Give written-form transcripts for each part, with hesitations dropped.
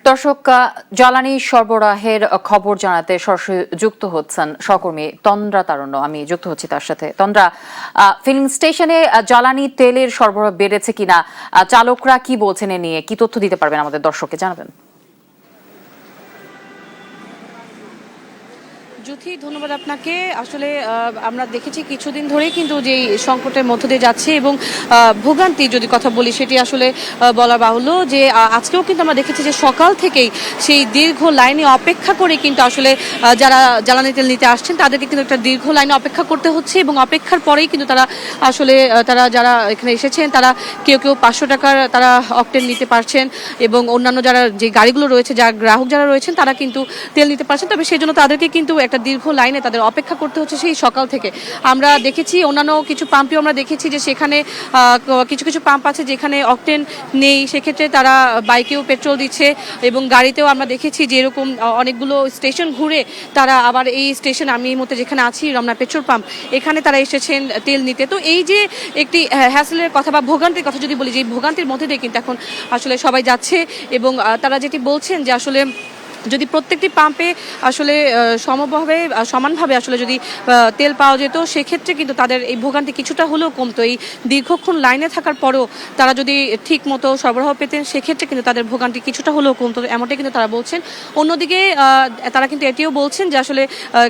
দর্শক, জ্বালানি সরবরাহের খবর জানাতে সরাসরি যুক্ত হচ্ছেন সহকর্মী তন্দ্রা তারণ্য। আমি যুক্ত হচ্ছি তার সাথে। তন্দ্রা, ফিলিং স্টেশনে জ্বালানি তেলের সরবরাহ বেড়েছে কিনা, চালকরা কি বলছেন এ নিয়ে কি তথ্য দিতে পারবেন আমাদের দর্শককে জানাবেন? জ্যোতি, ধন্যবাদ আপনাকে। আসলে আমরা দেখেছি কিছুদিন ধরেই কিন্তু যে সংকটের মধ্য দিয়ে যাচ্ছে এবং ভোগান্তি যদি কথা বলি সেটি আসলে বলা বাহুল্য যে আজকেও কিন্তু আমরা দেখেছি যে সকাল থেকেই সেই দীর্ঘ লাইনে অপেক্ষা করে কিন্তু আসলে যারা জ্বালানি তেল নিতে আসছেন তাদেরকে কিন্তু একটা দীর্ঘ লাইনে অপেক্ষা করতে হচ্ছে এবং অপেক্ষার পরেই কিন্তু তারা আসলে যারা এখানে এসেছেন তারা কেউ 500 টাকার তারা অকটেন নিতে পারছেন এবং অন্যান্য যারা যে গাড়িগুলো রয়েছে, যারা গ্রাহক যারা রয়েছেন তারা কিন্তু তেল নিতে পারছেন। তবে সেই জন্য তাদেরকে কিন্তু একটা দীর্ঘ লাইনে তাদের অপেক্ষা করতে হচ্ছে সেই সকাল থেকে। আমরা দেখেছি অন্যান্য কিছু পাম্পেও আমরা দেখেছি যে সেখানে কিছু কিছু পাম্প আছে যেখানে অকটেন নেই, সেক্ষেত্রে তারা বাইকেও পেট্রোল দিচ্ছে এবং গাড়িতেও আমরা দেখেছি যে এরকম অনেকগুলো স্টেশন ঘুরে তারা আবার এই স্টেশন, আমি এই মুহূর্তে যেখানে আছি রমনা পেট্রোল পাম্প, এখানে তারা এসেছেন তেল নিতে। তো এই যে একটি হ্যাসেলের কথা বা ভোগান্তির কথা যদি বলি, যে ভোগান্তির মধ্যে দিয়ে কিন্তু এখন আসলে সবাই যাচ্ছে এবং তারা যেটি বলছেন যে আসলে যদি প্রত্যেকটি পাম্পে আসলে সমভাবে সমানভাবে আসলে যদি তেল পাওয়া যেত সেক্ষেত্রে কিন্তু তাদের এই ভোগান্তি কিছুটা হলেও কমতো। এই দীর্ঘক্ষণ লাইনে থাকার পরেও তারা যদি ঠিক মতো সরবরাহ পেতেন সেক্ষেত্রে কিন্তু তাদের ভোগান্তি কিছুটা হলেও কমতো, এমনটাই কিন্তু তারা বলছেন। অন্যদিকে তারা কিন্তু এটিও বলছেন যে আসলে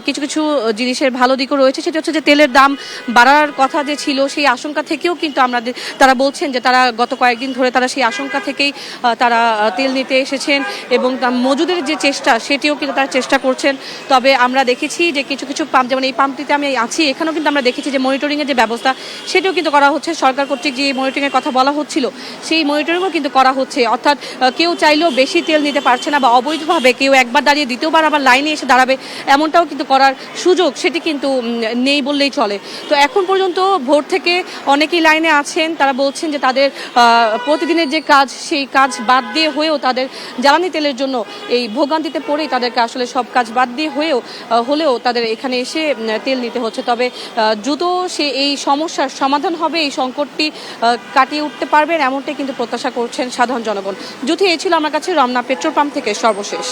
কিছু কিছু জিনিসের ভালো দিকও রয়েছে, সেটা হচ্ছে যে তেলের দাম বাড়ার কথা যে ছিল সেই আশঙ্কা থেকেও কিন্তু তারা বলছেন যে তারা গত কয়েকদিন ধরে তারা সেই আশঙ্কা থেকেই তারা তেল নিতে এসেছেন এবং মজুদের যে চেষ্টা সেটিও কিন্তু তারা চেষ্টা করছেন। তবে আমরা দেখেছি যে কিছু কিছু পাম্প, যেমন এই পাম্পটিতে আমি আছি, এখানেও কিন্তু আমরা দেখেছি যে মনিটরিংয়ের যে ব্যবস্থা সেটিও কিন্তু করা হচ্ছে। সরকার কর্তৃক যে মনিটরিংয়ের কথা বলা হচ্ছিল সেই মনিটরিংও কিন্তু করা হচ্ছে, অর্থাৎ কেউ চাইলেও বেশি তেল নিতে পারছে না বা অবৈধভাবে কেউ একবার দাঁড়িয়ে দ্বিতীয়বার আবার লাইনে এসে দাঁড়াবে এমনটাও কিন্তু করার সুযোগ সেটি কিন্তু নেই বললেই চলে। তো এখন পর্যন্ত ভোর থেকে অনেকেই লাইনে আছেন, তারা বলছেন যে তাদের প্রতিদিনের যে কাজ সেই কাজ বাদ দিয়ে হয়েও তাদের জ্বালানি তেলের জন্য এই ভোগান্তিতে পড়েই তাদেরকে আসলে সব কাজ বাদ দিয়ে হলেও তাদের এখানে এসে তেল নিতে হচ্ছে। তবে দ্রুত এই সমস্যার সমাধান হবে, এই সংকটটি কাটিয়ে উঠতে পারবেন এমনটাই কিন্তু প্রত্যাশা করছেন সাধারণ জনগণ। যুথি, এই ছিল আমার কাছে রমনা পেট্রোল পাম্প থেকে সর্বশেষ।